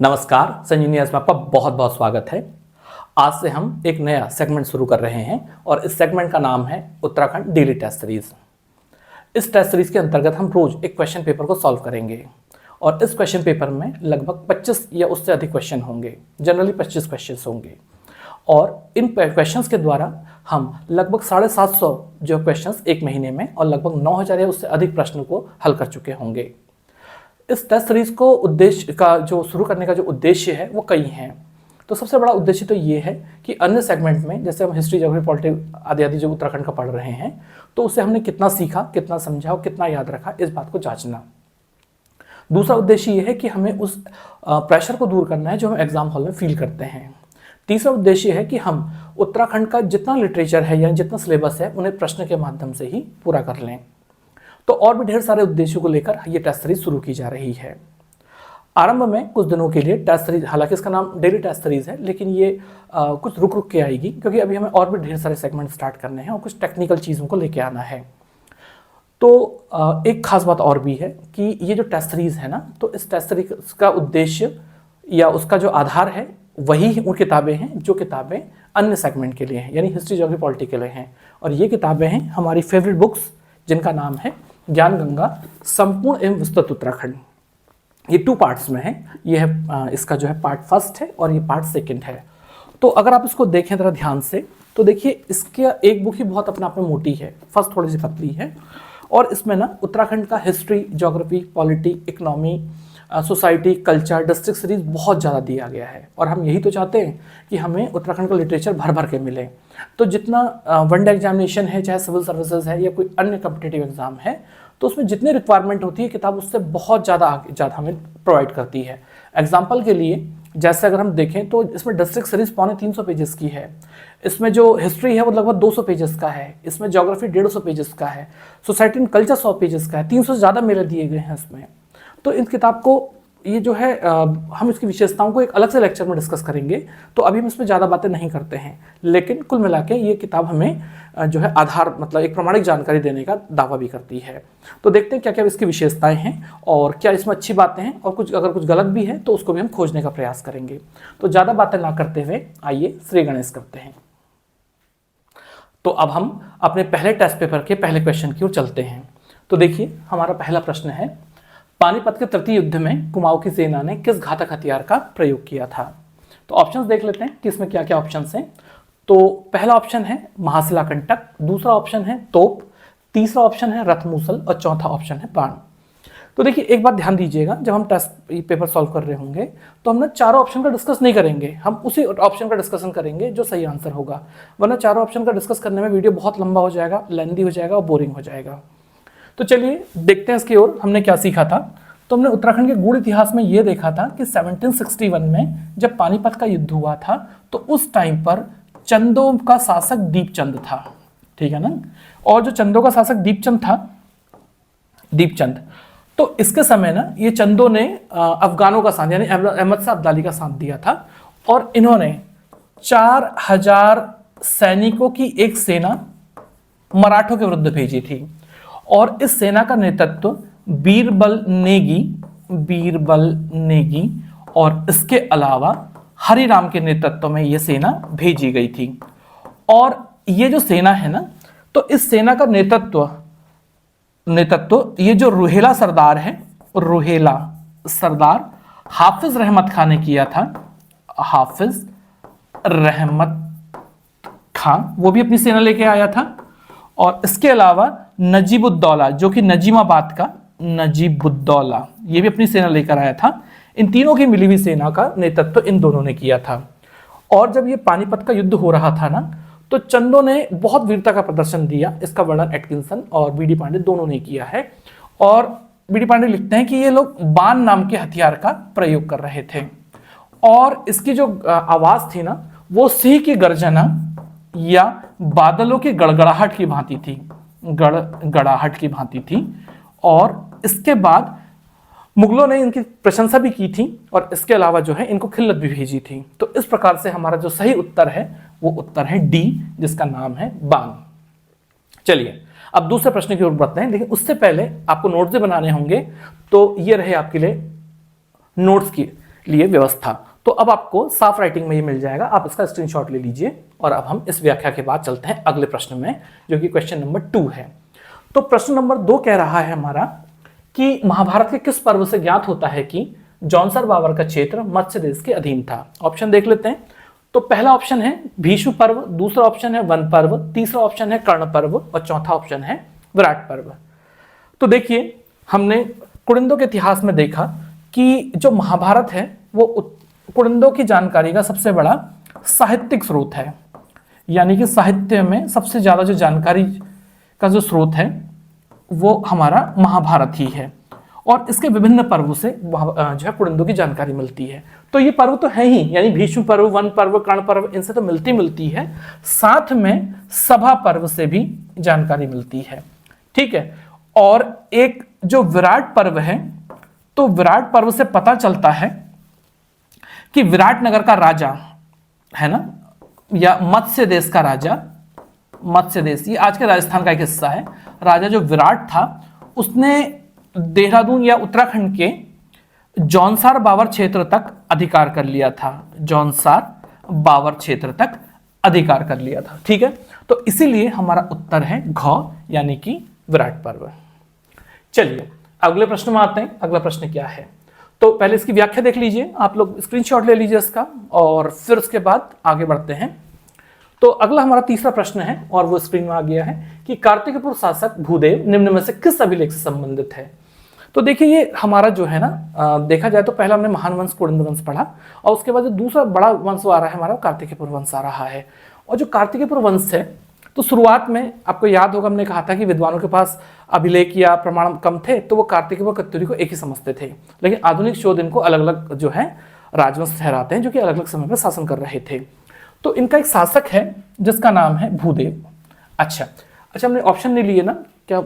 नमस्कार, संजीवनी में आपका बहुत बहुत स्वागत है। आज से हम एक नया सेगमेंट शुरू कर रहे हैं और इस सेगमेंट का नाम है उत्तराखंड डेली टेस्ट सीरीज। इस टेस्ट सीरीज के अंतर्गत हम रोज एक क्वेश्चन पेपर को सॉल्व करेंगे और इस क्वेश्चन पेपर में लगभग 25 या उससे अधिक क्वेश्चन होंगे, जनरली 25 क्वेश्चन होंगे और इन क्वेश्चंस के द्वारा हम लगभग 750 जो क्वेश्चंस एक महीने में और लगभग 9000 या उससे अधिक प्रश्नों को हल कर चुके होंगे। इस टेस्ट सीरीज को उद्देश्य का जो शुरू करने का जो उद्देश्य है वो कई हैं। तो सबसे बड़ा उद्देश्य तो ये है कि अन्य सेगमेंट में जैसे हम हिस्ट्री, ज्योग्राफी, पॉलिटी आदि जो उत्तराखंड का पढ़ रहे हैं तो उससे हमने कितना सीखा, कितना समझा और कितना याद रखा, इस बात को जांचना। दूसरा उद्देश्य ये है कि हमें उस प्रेशर को दूर करना है जो हम एग्जाम हॉल में फील करते हैं। तीसरा उद्देश्य है कि हम उत्तराखंड का जितना लिटरेचर है या जितना सिलेबस है उन्हें प्रश्न के माध्यम से ही पूरा कर लें। तो और भी ढेर सारे उद्देश्यों को लेकर ये टेस्ट सीरीज शुरू की जा रही है। आरंभ में कुछ दिनों के लिए टेस्ट सीरीज, हालांकि इसका नाम डेली टेस्ट सीरीज है, लेकिन ये कुछ रुक रुक के आएगी क्योंकि अभी हमें और भी ढेर सारे सेगमेंट स्टार्ट करने हैं और कुछ टेक्निकल चीज़ों को लेके आना है। तो एक खास बात और भी है कि ये जो टेस्ट सीरीज है ना, तो इस टेस्ट सीरीज का उद्देश्य या उसका जो आधार है वही उन किताबें हैं जो किताबें अन्य सेगमेंट के लिए हैं, यानी हिस्ट्री, ज्योग्राफी, पॉलिटी के लिए हैं। और ये किताबें हैं हमारी फेवरेट बुक्स जिनका नाम है ज्ञान गंगा संपूर्ण एवं विस्तृत उत्तराखंड। ये 2 पार्ट्स में है। ये है इसका जो है पार्ट फर्स्ट है और ये पार्ट सेकंड है। तो अगर आप इसको देखें जरा ध्यान से तो देखिए इसके एक बुक ही बहुत अपने आप में मोटी है, फर्स्ट थोड़ी सी पतली है और इसमें ना उत्तराखंड का history, geography, polity, economy, society, culture, district series बहुत ज़्यादा दिया गया है। और हम यही तो चाहते हैं कि हमें उत्तराखंड का लिटरेचर भर भर के मिले। तो जितना वनडे एग्जामिनेशन है, चाहे सिविल सर्विसेज है या कोई अन्य कॉम्पिटिटिव एग्जाम है, तो उसमें जितनी रिक्वायरमेंट होती है किताब उससे बहुत ज़्यादा हमें प्रोवाइड करती है। एग्जाम्पल के लिए जैसे अगर हम देखें तो इसमें डिस्ट्रिक्ट सीरीज 350 पेजेस की है, इसमें जो हिस्ट्री है वो लगभग 200 पेजेस का है, इसमें ज्योग्राफी 150 पेजेस का है, सोसाइटी एंड कल्चर 100 पेजेस का है, 300 से ज़्यादा मेले दिए गए हैं इसमें। तो इस किताब को ये जो है हम इसकी विशेषताओं को एक अलग से लेक्चर में डिस्कस करेंगे, तो अभी हम इसमें ज़्यादा बातें नहीं करते हैं। लेकिन कुल मिला के ये किताब हमें जो है आधार मतलब एक प्रमाणिक जानकारी देने का दावा भी करती है। तो देखते हैं क्या क्या इसकी विशेषताएं हैं और क्या इसमें अच्छी बातें हैं और अगर कुछ गलत भी है तो उसको भी हम खोजने का प्रयास करेंगे। तो ज़्यादा बातें ना करते हुए आइए श्री गणेश करते हैं। तो अब हम अपने पहले टेस्ट पेपर के पहले क्वेश्चन की ओर चलते हैं। तो देखिए हमारा पहला प्रश्न है, पानीपत के तृतीय युद्ध में कुमाऊं की सेना ने किस घातक हथियार का प्रयोग किया था? तो ऑप्शंस देख लेते हैं कि इसमें क्या क्या ऑप्शंस हैं। तो पहला ऑप्शन है महाशिला कंटक, दूसरा ऑप्शन है तोप, तीसरा ऑप्शन है रथ मूसल और चौथा ऑप्शन है बाण। तो देखिए एक बात ध्यान दीजिएगा, जब हम टेस्ट पेपर सॉल्व कर रहे होंगे तो हम ना चारों ऑप्शन का डिस्कस नहीं करेंगे, हम उसी ऑप्शन का डिस्कशन करेंगे जो सही आंसर होगा। वरना चारों ऑप्शन का डिस्कस करने में वीडियो बहुत लंबा हो जाएगा, लेंदी हो जाएगा और बोरिंग हो जाएगा। तो चलिए देखते हैं इसकी ओर हमने क्या सीखा था। तो हमने उत्तराखंड के गूढ़ इतिहास में ये देखा था कि 1761 में जब पानीपत का युद्ध हुआ था तो उस टाइम पर चंदों का शासक दीपचंद था, ठीक है ना। और जो चंदों का शासक दीपचंद था, दीपचंद, तो इसके समय ना ये चंदों ने अफगानों का साथ यानी अहमद शाह अब्दाली का साथ दिया था और इन्होंने 4000 सैनिकों की एक सेना मराठों के विरुद्ध भेजी थी और इस सेना का नेतृत्व बीरबल नेगी और इसके अलावा हरिराम के नेतृत्व में यह सेना भेजी गई थी। और ये जो सेना है ना, तो इस सेना का नेतृत्व ये जो रुहेला सरदार है, रुहेला सरदार हाफिज रहमत खान ने किया था। हाफिज रहमत खान वो भी अपनी सेना लेके आया था और इसके अलावा नजीबुद्दौला जो कि नजीमाबाद का नजीबुद्दौला ये भी अपनी सेना लेकर आया था। इन तीनों की मिली हुई सेना का नेतृत्व इन दोनों ने किया था। और जब ये पानीपत का युद्ध हो रहा था ना, तो चंदों ने बहुत वीरता का प्रदर्शन दिया। इसका वर्णन एटकिंसन और बीडी पांडे दोनों ने किया है। और बीडी पांडे लिखते हैं कि ये लोग बाण नाम के हथियार का प्रयोग कर रहे थे और इसकी जो आवाज थी ना, वो सिंह की गर्जना या बादलों की गड़गड़ाहट की भांति थी, गड़गड़ाहट की भांति थी। और इसके बाद मुगलों ने इनकी प्रशंसा भी की थी और इसके अलावा जो है इनको खिल्लत भी भेजी थी। तो इस प्रकार से हमारा जो सही उत्तर है वो उत्तर है डी, जिसका नाम है बाण। चलिए अब दूसरे प्रश्न की ओर बढ़ते हैं, लेकिन उससे पहले आपको नोट्स भी बनाने होंगे। तो ये रहे आपके लिए नोट्स की लिए व्यवस्था। तो अब आपको साफ राइटिंग में ये मिल जाएगा, आप इसका स्क्रीनशॉट ले लीजिए। और अब हम इस व्याख्या के बाद चलते हैं अगले प्रश्न में, जो कि क्वेश्चन नंबर 2 है। तो प्रश्न नंबर 2 कह रहा है हमारा कि महाभारत के किस पर्व से ज्ञात होता है कि जौनसर बावर का क्षेत्र मत्स्य देश के अधीन था। ऑप्शन देख लेते हैं। तो पहला ऑप्शन है भीष्म पर्व, दूसरा ऑप्शन है वन पर्व, तीसरा ऑप्शन है कर्ण पर्व और चौथा ऑप्शन है विराट पर्व। तो देखिए, हमने कुड़िंदों के इतिहास में देखा कि जो महाभारत है वो कुड़िंदों की जानकारी का सबसे बड़ा साहित्यिक स्रोत है, यानी कि साहित्य में सबसे ज्यादा जो जानकारी का जो स्रोत है वो हमारा महाभारत ही है। और इसके विभिन्न पर्वों से जो है कुड़िंदों की जानकारी मिलती है। तो ये पर्व तो है ही, यानी भीष्म पर्व, वन पर्व, कर्ण पर्व, इनसे तो मिलती है, साथ में सभा पर्व से भी जानकारी मिलती है। ठीक है। और एक जो विराट पर्व है, तो विराट पर्व से पता चलता है कि विराटनगर का राजा है ना, या मत्स्य देश का राजा, मत्स्य देश ये आज के राजस्थान का एक हिस्सा है, राजा जो विराट था उसने देहरादून या उत्तराखंड के जौनसार बावर क्षेत्र तक अधिकार कर लिया था। जौनसार बावर क्षेत्र तक अधिकार कर लिया था। ठीक है। तो इसीलिए हमारा उत्तर है घ, यानी कि विराट पर्व। चलिए अगले प्रश्न में आते हैं। अगला प्रश्न क्या है, तो पहले इसकी व्याख्या देख लीजिए, आप लोग स्क्रीनशॉट ले लीजिए इसका, और फिर उसके बाद आगे बढ़ते हैं। तो अगला हमारा तीसरा प्रश्न है और वो स्क्रीन में आ गया है कि कार्तिकपुर शासक भूदेव निम्न में से किस अभिलेख से संबंधित है। तो देखिए, ये हमारा जो है ना, देखा जाए तो पहला हमने महान वंश कुड़िंद वंश पढ़ा, और उसके बाद जो दूसरा बड़ा वंश आ रहा है हमारा कार्तिकपुर वंश आ रहा है। और जो कार्तिकपुर वंश है, तो शुरुआत में आपको याद होगा हमने कहा था कि विद्वानों के पास अभिलेख या प्रमाण कम थे, तो वो कार्तिकपुर कत्यूरी को एक ही समझते थे। लेकिन आधुनिक शोध इनको अलग अलग जो है राजवंश ठहराते हैं, जो कि अलग अलग समय पर शासन कर रहे थे। तो इनका एक शासक है जिसका नाम है भूदेव। अच्छा, हमने ऑप्शन नहीं लिए ना क्या,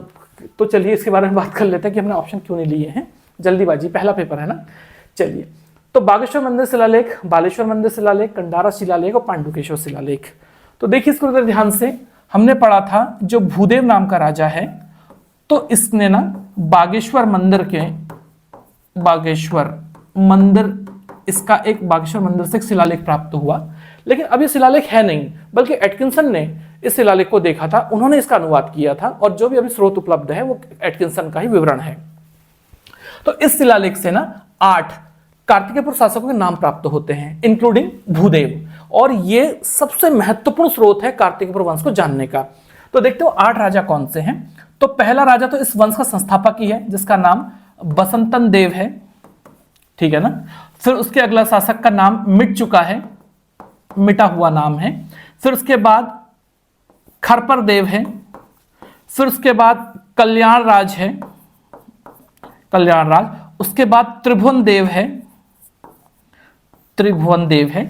तो चलिए इसके बारे में बात कर लेते हैं कि हमने ऑप्शन क्यों नहीं लिए हैं, जल्दीबाजी, पहला पेपर है ना। चलिए, तो बागेश्वर मंदिर शिलालेख, बालेश्वर मंदिर शिलालेख, कंडारा शिलालेख और पांडुकेश्वर शिलालेख। तो देखिए इसको ध्यान से, हमने पढ़ा था जो भूदेव नाम का राजा है, तो इसने ना बागेश्वर मंदिर इसका एक बागेश्वर मंदिर से एक शिलालेख प्राप्त हुआ। लेकिन अब ये शिलालेख है नहीं, बल्कि एटकिंसन ने इस शिलालेख को देखा था, उन्होंने इसका अनुवाद किया था, और जो भी अभी स्रोत उपलब्ध है वो एटकिंसन का ही विवरण है। तो इस शिलालेख से ना 8 कार्तिकेयपुर शासकों के नाम प्राप्त होते हैं, इंक्लूडिंग भूदेव, और ये सबसे महत्वपूर्ण स्रोत है कार्तिकेयपुर वंश को जानने का। तो देखते हो 8 राजा कौन से हैं। तो पहला राजा तो इस वंश का संस्थापक ही है, जिसका नाम बसंतन देव है। ठीक है ना। फिर उसके अगला शासक का नाम मिट चुका है, मिटा हुआ नाम है। फिर उसके बाद खरपर देव है। फिर उसके बाद कल्याण राज है, कल्याण राज। उसके बाद त्रिभुवन देव है, त्रिभुवन देव है।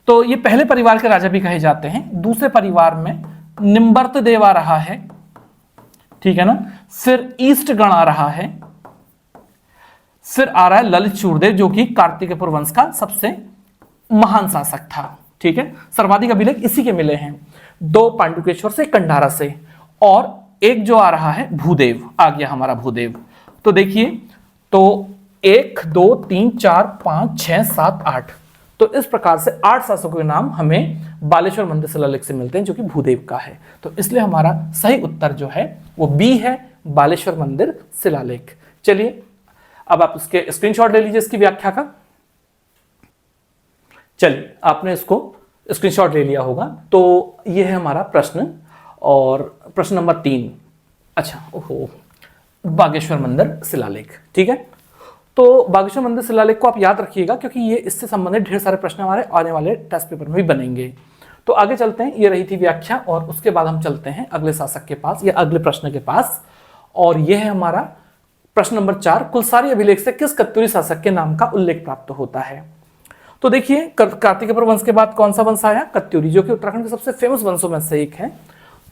तो ये पहले परिवार के राजा भी कहे जाते हैं। दूसरे परिवार में निम्बर्त देव आ रहा है, ठीक है ना। फिर ईस्ट गण आ रहा है। फिर आ रहा है ललित शूरदेव, जो कि कार्तिकेयपुर वंश का सबसे महान शासक था। ठीक है, सर्वाधिक अभिलेख इसी के मिले हैं, 2 पांडुकेश्वर से, कंडारा से, और एक जो आ रहा है भूदेव, आ गया हमारा भूदेव। तो देखिए, तो 1 2 3 4 5 6 7 8, तो इस प्रकार से 8 शासकों के नाम हमें बालेश्वर मंदिर शिलालेख से मिलते हैं, जो कि भूदेव का है। तो इसलिए हमारा सही उत्तर जो है वो बी है, बालेश्वर मंदिर शिलालेख। चलिए अब आप इसके स्क्रीनशॉट ले लीजिए इसकी व्याख्या का। चलिए, आपने इसको स्क्रीनशॉट ले लिया होगा। तो ये है हमारा प्रश्न, और प्रश्न नंबर 3। अच्छा, ओहो, बागेश्वर मंदिर शिलालेख। ठीक है, तो बागेश्वर मंदिर शिलालेख को आप याद रखिएगा, क्योंकि ये इससे संबंधित ढेर सारे प्रश्न हमारे आने वाले टेस्ट पेपर में भी बनेंगे। तो आगे चलते हैं, ये रही थी व्याख्या, और उसके बाद हम चलते हैं अगले शासक के पास या अगले प्रश्न के पास। और यह है हमारा प्रश्न नंबर 4, कुलसारी अभिलेख से किस कत्यूरी शासक के नाम का उल्लेख प्राप्त होता है। तो देखिए, कार्तिकेयपुर वंश के बाद कौन सा वंश आया, कत्यूरी, जो कि उत्तराखंड के सबसे फेमस वंशों में से एक है।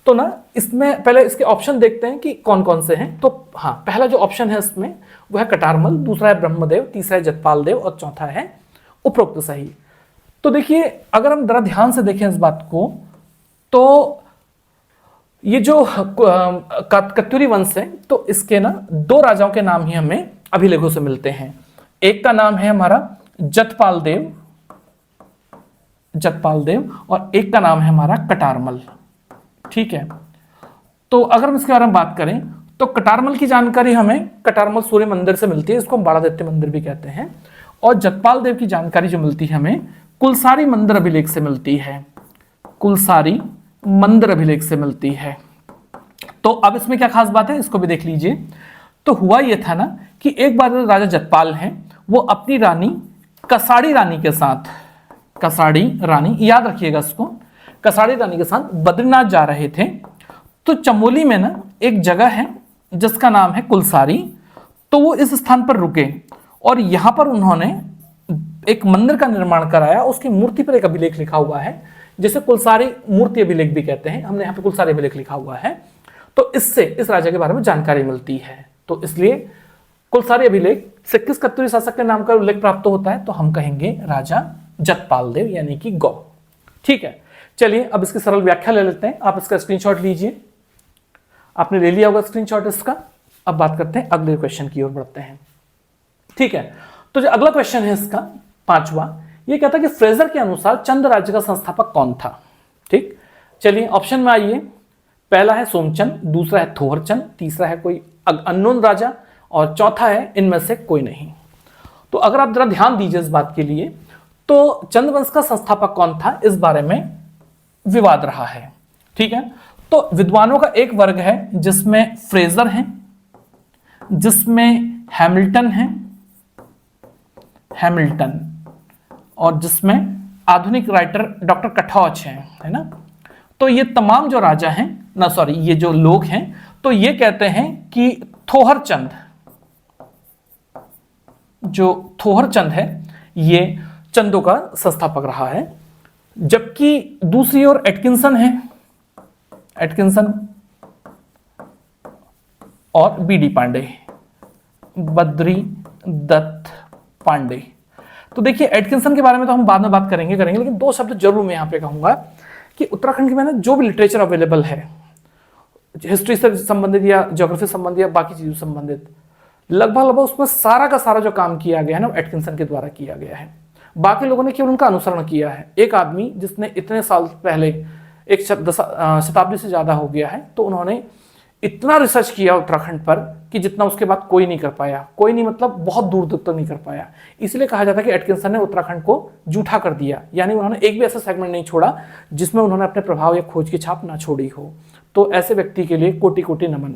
तो ना इसमें पहले इसके ऑप्शन देखते हैं कि कौन कौन से हैं। तो हाँ, पहला जो ऑप्शन है इसमें वो है कटारमल, दूसरा है ब्रह्मदेव, तीसरा है जतपाल देव और चौथा है उपरोक्त सही। तो देखिए, अगर हम जरा ध्यान से देखें इस बात को, तो ये जो कत्यूरी वंश है, तो इसके ना 2 राजाओं के नाम ही हमें अभिलेखों से मिलते हैं। एक का नाम है हमारा जतपाल देव, जतपाल देव, और एक का नाम है हमारा कटारमल। ठीक है, तो अगर हम इसके बारे में बात करें तो कटारमल की जानकारी हमें कटारमल सूर्य मंदिर से मिलती है, इसको हम बाड़ादित्य मंदिर भी कहते हैं। और जतपाल देव की जानकारी जो मिलती है हमें कुलसारी मंदिर अभिलेख से मिलती है, कुलसारी मंदिर अभिलेख से मिलती है। तो अब इसमें क्या खास बात है, इसको भी देख लीजिए। तो हुआ यह था ना कि एक बार राजा जतपाल हैं, वो अपनी रानी कसाड़ी रानी के साथ, कसाड़ी रानी, याद रखिएगा इसको, कसाड़ी रानी के साथ बद्रीनाथ जा रहे थे। तो चमोली में ना एक जगह है जिसका नाम है कुलसारी, तो वो इस स्थान पर रुके और यहां पर उन्होंने एक मंदिर का निर्माण कराया। उसकी मूर्ति पर एक अभिलेख लिखा हुआ है जिसे कुलसारी मूर्ति अभिलेख भी कहते हैं, हमने यहाँ पे कुलसारी अभिलेख लिखा हुआ है। तो इससे इस राजा के बारे में जानकारी मिलती है। तो इसलिए कुलसारी अभिलेख से किस कत्यूरी शासक के नाम का उल्लेख प्राप्त होता है, तो हम कहेंगे राजा जतपाल देव यानी कि गौ। ठीक है, चलिए अब इसकी सरल व्याख्या ले लेते हैं। आप इसका स्क्रीनशॉट लीजिए, आपने ले लिया होगा स्क्रीनशॉट इसका। अब बात करते हैं अगले क्वेश्चन की ओर बढ़ते हैं। ठीक है, तो जो अगला क्वेश्चन है इसका 5वां, ये कहता है कि फ्रेजर के अनुसार चंद राज्य का संस्थापक कौन था। ठीक, चलिए ऑप्शन में आइए। पहला है सोमचंद, दूसरा है थोहरचंद, तीसरा है कोई अननोन राजा, और चौथा है इनमें से कोई नहीं। तो अगर आप जरा ध्यान दीजिए इस बात के लिए, तो चंद वंश का संस्थापक कौन था, इस बारे में विवाद रहा है। ठीक है, तो विद्वानों का एक वर्ग है जिसमें फ्रेजर है, जिसमें हैमिल्टन है, हैमिल्टन, और जिसमें आधुनिक राइटर डॉक्टर कटौच है ना। तो ये तमाम जो राजा हैं ना, सॉरी, ये जो लोग हैं, तो ये कहते हैं कि थोहरचंद, जो थोहरचंद है ये चंदों का संस्थापक रहा है। जबकि दूसरी ओर एटकिंसन है, एटकिंसन और बीडी पांडे, बद्री दत्त पांडे। तो देखिए एटकिंसन के बारे में तो हम बाद में बात करेंगे, लेकिन दो शब्द जरूर मैं यहां पे कहूंगा कि उत्तराखंड की मैंने जो भी लिटरेचर अवेलेबल है, हिस्ट्री से संबंधित या ज्योग्राफी से संबंधित या बाकी चीजों से संबंधित, लगभग उसमें सारा का सारा जो काम किया गया है ना, एटकिंसन के द्वारा किया गया है। बाकी लोगों ने केवल उनका अनुसरण किया है। एक आदमी जिसने इतने साल पहले, एक शताब्दी से ज्यादा हो गया है, तो उन्होंने इतना रिसर्च किया उत्तराखंड पर कि जितना उसके बाद कोई नहीं कर पाया। कोई नहीं मतलब बहुत दूर तक नहीं कर पाया। इसलिए कहा जाता है कि एटकिंसन ने उत्तराखंड को जूठा कर दिया, यानी उन्होंने एक भी ऐसा सेगमेंट नहीं छोड़ा जिसमें उन्होंने अपने प्रभाव या खोज की छाप ना छोड़ी हो। तो ऐसे व्यक्ति के लिए कोटि कोटि नमन।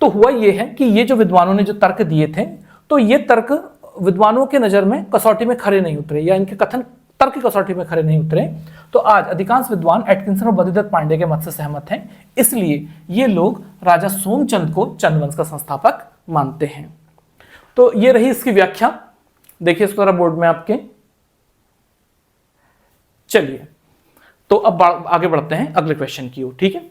तो हुआ यह है कि ये जो विद्वानों ने जो तर्क दिए थे, तो ये तर्क विद्वानों के नजर में कसौटी में खरे नहीं उतरे, या इनके कथन तर्क की कसौटी में खरे नहीं उतरे। तो आज अधिकांश विद्वान एटकिंसन और बद्रीदत्त पांडे के मत से सहमत हैं। इसलिए ये लोग राजा सोमचंद को चंद वंश का संस्थापक मानते हैं। तो ये रही इसकी व्याख्या, देखिए इसको जरा बोर्ड में आपके। चलिए तो अब आगे बढ़ते हैं अगले क्वेश्चन की ओर। ठीक है,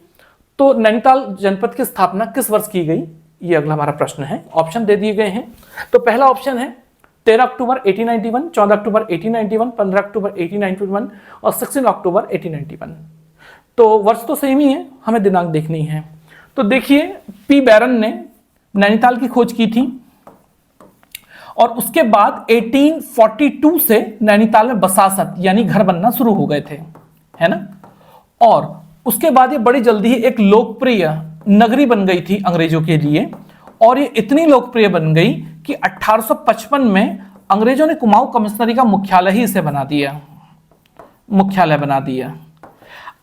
तो नैनीताल जनपद की स्थापना किस वर्ष की गई, ये अगला हमारा प्रश्न है। ऑप्शन दे दिए गए हैं। तो पहला ऑप्शन है 13 अक्टूबर 1891, 14 अक्टूबर 1891, 15 अक्टूबर 1891 और 16 अक्टूबर 1891। तो वर्ष तो सेम ही है, हमें दिनांक देखनी है। तो देखिए पी बैरन ने नैनीताल की खोज की थी और उसके बाद 1842 से नैनीताल में बसासत यानी घर बनना शुरू हो गए थे, है ना। और उसके बाद ये बड़ी जल्दी ही एक लोकप्रिय नगरी बन गई थी अंग्रेजों के लिए, और ये इतनी लोकप्रिय बन गई कि 1855 में अंग्रेजों ने कुमाऊं कमिश्नरी का मुख्यालय ही इसे बना दिया, मुख्यालय बना दिया।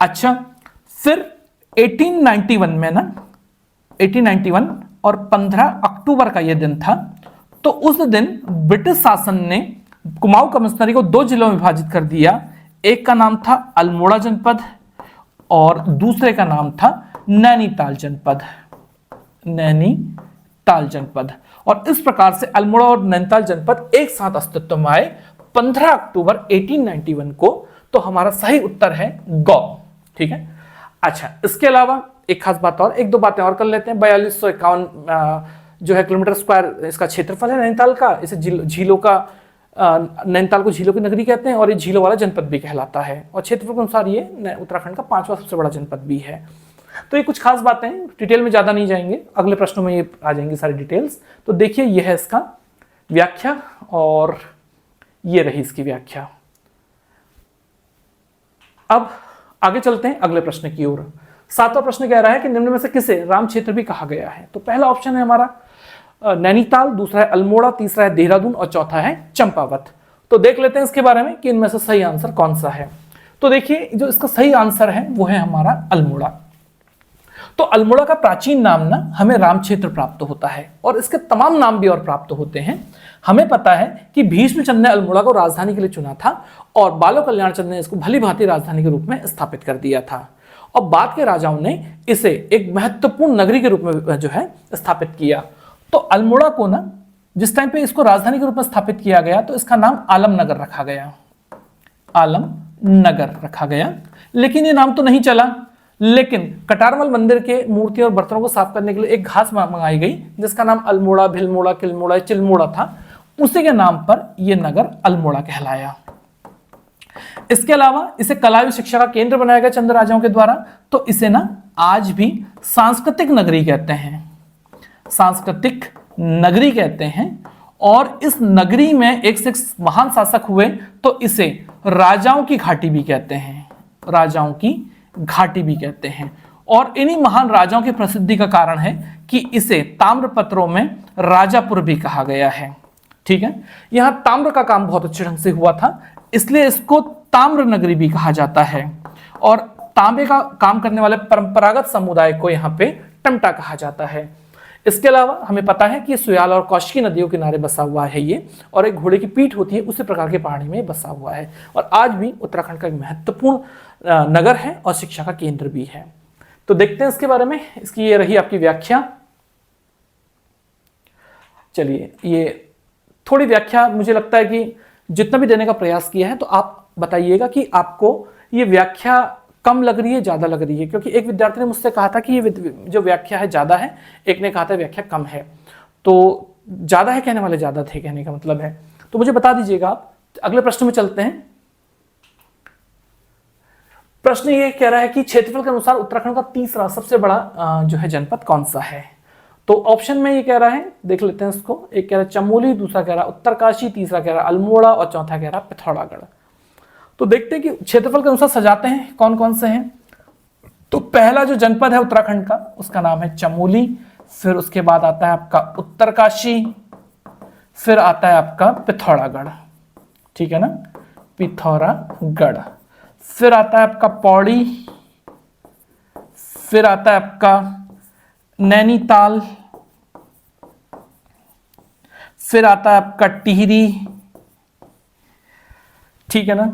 अच्छा, फिर 1891 में ना, 1891 और 15 अक्टूबर का यह दिन था। तो उस दिन ब्रिटिश शासन ने कुमाऊं कमिश्नरी को दो जिलों में विभाजित कर दिया। एक का नाम था अल्मोड़ा जनपद और दूसरे का नाम था नैनीताल जनपद, नैनीताल जनपद। और इस प्रकार से अल्मोड़ा और नैनीताल जनपद एक साथ अस्तित्व में आए 15 अक्टूबर 1891 को। तो हमारा सही उत्तर है गौ। ठीक है। अच्छा, इसके अलावा एक खास बात और, एक दो बातें और कर लेते हैं। 4251 जो है किलोमीटर स्क्वायर इसका क्षेत्रफल है नैनीताल का। इसे झीलों का, नैनीताल को झीलों की नगरी कहते हैं और ये झीलों वाला जनपद भी कहलाता है। और क्षेत्रफल के अनुसार ये उत्तराखंड का 5वां सबसे बड़ा जनपद भी है। तो ये कुछ खास बातें, डिटेल में ज्यादा नहीं जाएंगे, अगले प्रश्नों में ये आ जाएंगी सारी डिटेल्स। तो देखिए यह है इसका व्याख्या और ये रही इसकी व्याख्या। अब आगे चलते हैं अगले प्रश्न की ओर। 7वां प्रश्न कह रहा है कि निम्न में से किसे राम क्षेत्र भी कहा गया है। तो पहला ऑप्शन है हमारा नैनीताल, दूसरा है अल्मोड़ा, तीसरा है देहरादून और चौथा है चंपावत। तो देख लेते हैं इसके बारे में कि इनमें से सही आंसर कौन सा है। तो देखिए जो इसका सही आंसर है वो है हमारा अल्मोड़ा। तो अल्मोड़ा का प्राचीन नाम ना हमें राम क्षेत्र प्राप्त होता है और इसके तमाम नाम भी और प्राप्त होते हैं। हमें पता है कि भीष्मचंद्र ने अल्मोड़ा को राजधानी के लिए चुना था और बालो कल्याण चंद्र ने इसको भली भांति राजधानी के रूप में स्थापित कर दिया था और बाद के राजाओं ने इसे एक महत्वपूर्ण नगरी के रूप में जो है स्थापित किया। तो अल्मोड़ा को ना जिस टाइम पे इसको राजधानी के रूप में स्थापित किया गया तो इसका नाम आलमनगर रखा गया, आलमनगर रखा गया। लेकिन ये नाम तो नहीं चला, लेकिन कटारमल मंदिर के मूर्ति और बर्तनों को साफ करने के लिए एक घास मंगाई गई जिसका नाम अल्मोड़ा, भिलमोड़ा, किलमोड़ा, चिलमोड़ा था। उसी के नाम पर यह नगर अल्मोड़ा कहलाया। इसके अलावा इसे कला एवं शिक्षा का केंद्र बनाया गया चंद राजाओं के द्वारा। तो इसे ना आज भी सांस्कृतिक नगरी कहते हैं, सांस्कृतिक नगरी कहते हैं। और इस नगरी में एक से एक महान शासक हुए तो इसे राजाओं की घाटी भी कहते हैं, राजाओं की घाटी भी कहते हैं। और इन्हीं महान राजाओं की प्रसिद्धि का कारण है कि इसे ताम्रपत्रों में राजापुर भी कहा गया है। ठीक है, यहां ताम्र का काम बहुत अच्छे ढंग से हुआ था, इसलिए इसको ताम्र नगरी भी कहा जाता है। और तांबे का काम करने वाले परंपरागत समुदाय को यहाँ पे टमटा कहा जाता है। इसके अलावा हमें पता है कि सुयाल और कौशिकी नदियों के किनारे बसा हुआ है ये, और एक घोड़े की पीठ होती है उसी प्रकार के पहाड़ी में बसा हुआ है और आज भी उत्तराखंड का एक महत्वपूर्ण नगर है और शिक्षा का केंद्र भी है। तो देखते हैं इसके बारे में। इसकी ये रही आपकी व्याख्या। चलिए, ये थोड़ी व्याख्या मुझे लगता है कि जितना भी देने का प्रयास किया है तो आप बताइएगा कि आपको ये व्याख्या कम लग रही है, ज्यादा लग रही है। क्योंकि एक विद्यार्थी ने मुझसे कहा था कि ये जो व्याख्या है ज्यादा है, एक ने कहा था व्याख्या कम है। तो ज्यादा है कहने वाले ज्यादा थे कहने का मतलब है, तो मुझे बता दीजिएगा आप। अगले प्रश्न में चलते हैं। प्रश्न ये कह रहा है कि क्षेत्रफल के अनुसार उत्तराखंड का तीसरा सबसे बड़ा जो है जनपद कौन सा है। तो ऑप्शन में ये कह रहा है, देख लेते हैं इसको। एक कह रहा है चमोली, दूसरा कह रहा है उत्तरकाशी, तीसरा कह रहा है अल्मोड़ा और चौथा कह रहा है पिथौरागढ़। तो देखते हैं कि क्षेत्रफल के अनुसार सजाते हैं कौन कौन से हैं। तो पहला जो जनपद है उत्तराखंड का उसका नाम है चमोली, फिर उसके बाद आता है आपका उत्तरकाशी, फिर आता है आपका पिथौरागढ़। ठीक है ना, पिथौरागढ़। फिर आता है आपका पौड़ी, फिर आता है आपका नैनीताल, फिर आता है आपका टिहरी। ठीक है ना,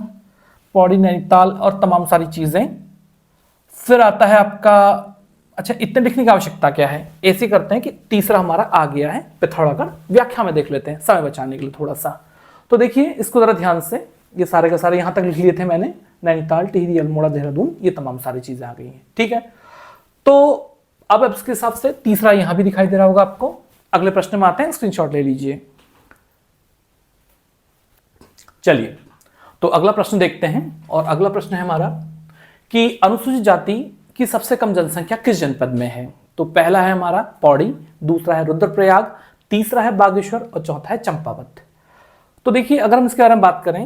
पौड़ी, नैनीताल और तमाम सारी चीजें। फिर आता है आपका, अच्छा इतने लिखने की आवश्यकता क्या है, ऐसे करते हैं कि तीसरा हमारा आ गया है पिथौरागढ़। व्याख्या में देख लेते हैं समय बचाने के लिए थोड़ा सा। तो देखिए इसको जरा ध्यान से, ये सारे के सारे यहां तक लिख लिए थे मैंने, नैनीताल, टिहरी, अल्मोड़ा, देहरादून, ये तमाम सारी चीजें आ गई हैं। ठीक है, तो अब इसके हिसाब से तीसरा यहां भी दिखाई दे रहा होगा आपको। अगले प्रश्न में आते हैं, स्क्रीनशॉट ले लीजिए। चलिए, तो अगला प्रश्न देखते हैं। और अगला प्रश्न है हमारा कि अनुसूचित जाति की सबसे कम जनसंख्या किस जनपद में है। तो पहला है हमारा पौड़ी, दूसरा है रुद्रप्रयाग, तीसरा है बागेश्वर और चौथा है चंपावत। तो देखिए अगर हम इसके बारे में बात करें,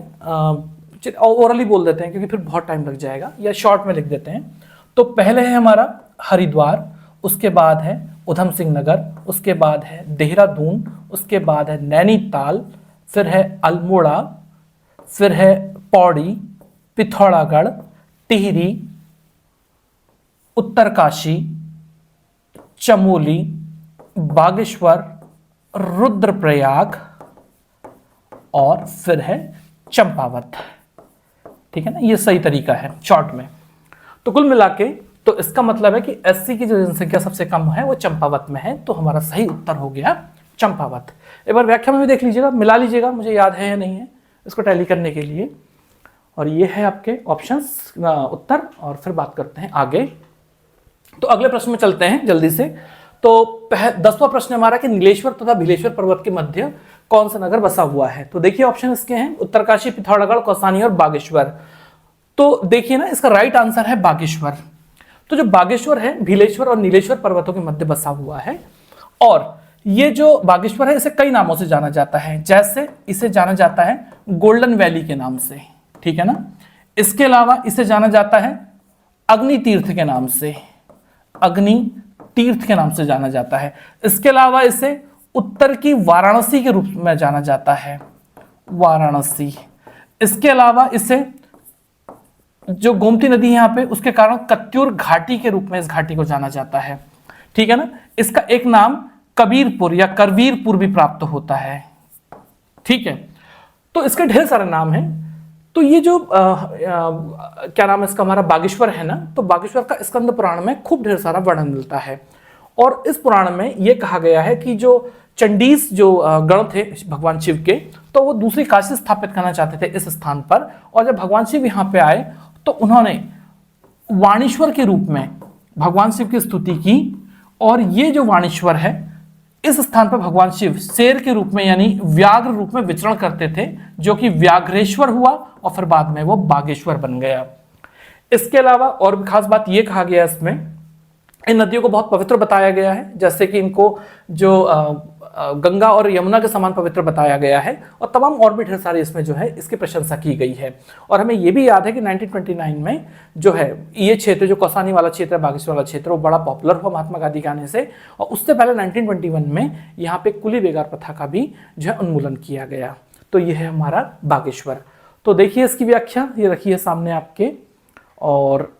ओरली बोल देते हैं क्योंकि फिर बहुत टाइम लग जाएगा, या शॉर्ट में लिख देते हैं। तो पहले है हमारा हरिद्वार, उसके बाद है उधम सिंह नगर, उसके बाद है देहरादून, उसके बाद है नैनीताल, फिर है अल्मोड़ा, फिर है पौड़ी, पिथौरागढ़, टिहरी, उत्तरकाशी, चमोली, बागेश्वर, रुद्रप्रयाग और फिर है चंपावत। ठीक है ना, ये सही तरीका है शॉर्ट में। तो कुल मिला के तो इसका मतलब है कि एससी की जो जनसंख्या सबसे कम है वो चंपावत में है। तो हमारा सही उत्तर हो गया चंपावत। एक बार व्याख्या में भी देख लीजिएगा, मिला लीजिएगा, मुझे याद है या नहीं है इसको टैली करने के लिए। और ये है आपके ऑप्शंस उत्तर। और फिर बात करते हैं आगे। तो अगले प्रश्न में चलते हैं जल्दी से। तो 10वां प्रश्न हमारा कि नीलेश्वर तथा भिलेश्वर पर्वत के मध्य कौन सा नगर बसा हुआ है। तो देखिए ऑप्शन इसके हैं उत्तरकाशी, पिथौरागढ़, कौसानी और बागेश्वर। तो देखिए ना, इसका राइट आंसर है बागेश्वर। तो जो बागेश्वर है भिलेश्वर और नीलेश्वर पर्वतों के मध्य बसा हुआ है और ये जो बागेश्वर है इसे कई नामों से जाना जाता है, जैसे इसे जाना जाता है गोल्डन वैली के नाम से, ठीक है ना। इसके अलावा इसे जाना जाता है अग्नि तीर्थ के नाम से, अग्नि तीर्थ के नाम से जाना जाता है। इसके अलावा इसे उत्तर की वाराणसी के रूप में जाना जाता है, वाराणसी। इसके अलावा इसे जो गोमती नदी है यहाँ पे उसके कारण कत्यूर घाटी के रूप में इस घाटी को जाना जाता है, ठीक है ना। इसका एक नाम कबीरपुर या करवीरपुर भी प्राप्त होता है, ठीक है। तो इसके ढेर सारे नाम हैं। तो ये जो क्या नाम है इसका, हमारा बागेश्वर है ना, तो बागेश्वर का स्कंद पुराण में खूब ढेर सारा वर्णन मिलता है। और इस पुराण में ये कहा गया है कि जो चंडीस जो गण थे भगवान शिव के, तो वो दूसरी काशी स्थापित करना चाहते थे इस स्थान पर। और जब भगवान शिव यहाँ पे आए तो उन्होंने वाणीश्वर के रूप में भगवान शिव की स्तुति की। और ये जो वाणीश्वर है, इस स्थान पर भगवान शिव शेर के रूप में यानी व्याघ्र रूप में विचरण करते थे, जो कि व्याघ्रेश्वर हुआ और फिर बाद में वो बागेश्वर बन गया। इसके अलावा और भी खास बात ये कहा गया इसमें, इन नदियों को बहुत पवित्र बताया गया है, जैसे कि इनको जो गंगा और यमुना के समान पवित्र बताया गया है। और तमाम और भी ढेर सारे इसमें जो है इसकी प्रशंसा की गई है। और हमें ये भी याद है कि 1929 में जो है ये क्षेत्र, जो कौसानी वाला क्षेत्र है, बागेश्वर वाला क्षेत्र, वो बड़ा पॉपुलर हुआ महात्मा गांधी के आने से। और उससे पहले 1921 में यहाँ पे कुली बेगार प्रथा का भी जो है उन्मूलन किया गया। तो ये है हमारा बागेश्वर। तो देखिए इसकी व्याख्या ये रखी है सामने आपके, और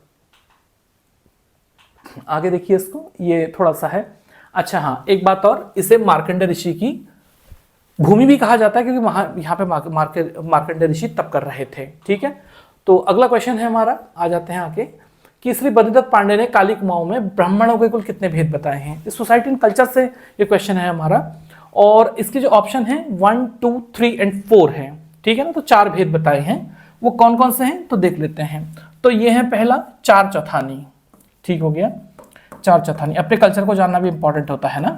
आगे देखिए इसको, ये थोड़ा सा है। अच्छा हाँ, एक बात और, इसे मार्कंडेय ऋषि की भूमि भी कहा जाता है, क्योंकि वहां यहाँ पे मार्कंडेय ऋषि तप कर रहे थे, ठीक है। तो अगला क्वेश्चन है हमारा, आ जाते हैं आगे, कि श्री बद्रीदत्त पांडे ने काली कुमाऊं में ब्राह्मणों के कुल कितने भेद बताए हैं। इस सोसाइटी एंड कल्चर से ये क्वेश्चन है हमारा। और इसके जो ऑप्शन है 1, 2, 3 और 4 है, ठीक है ना। तो 4 भेद बताए हैं, वो कौन कौन से हैं तो देख लेते हैं। तो ये है पहला 4 चौथानी, ठीक हो गया। 4 चौथानी, अपने कल्चर को जानना भी इंपॉर्टेंट होता है ना।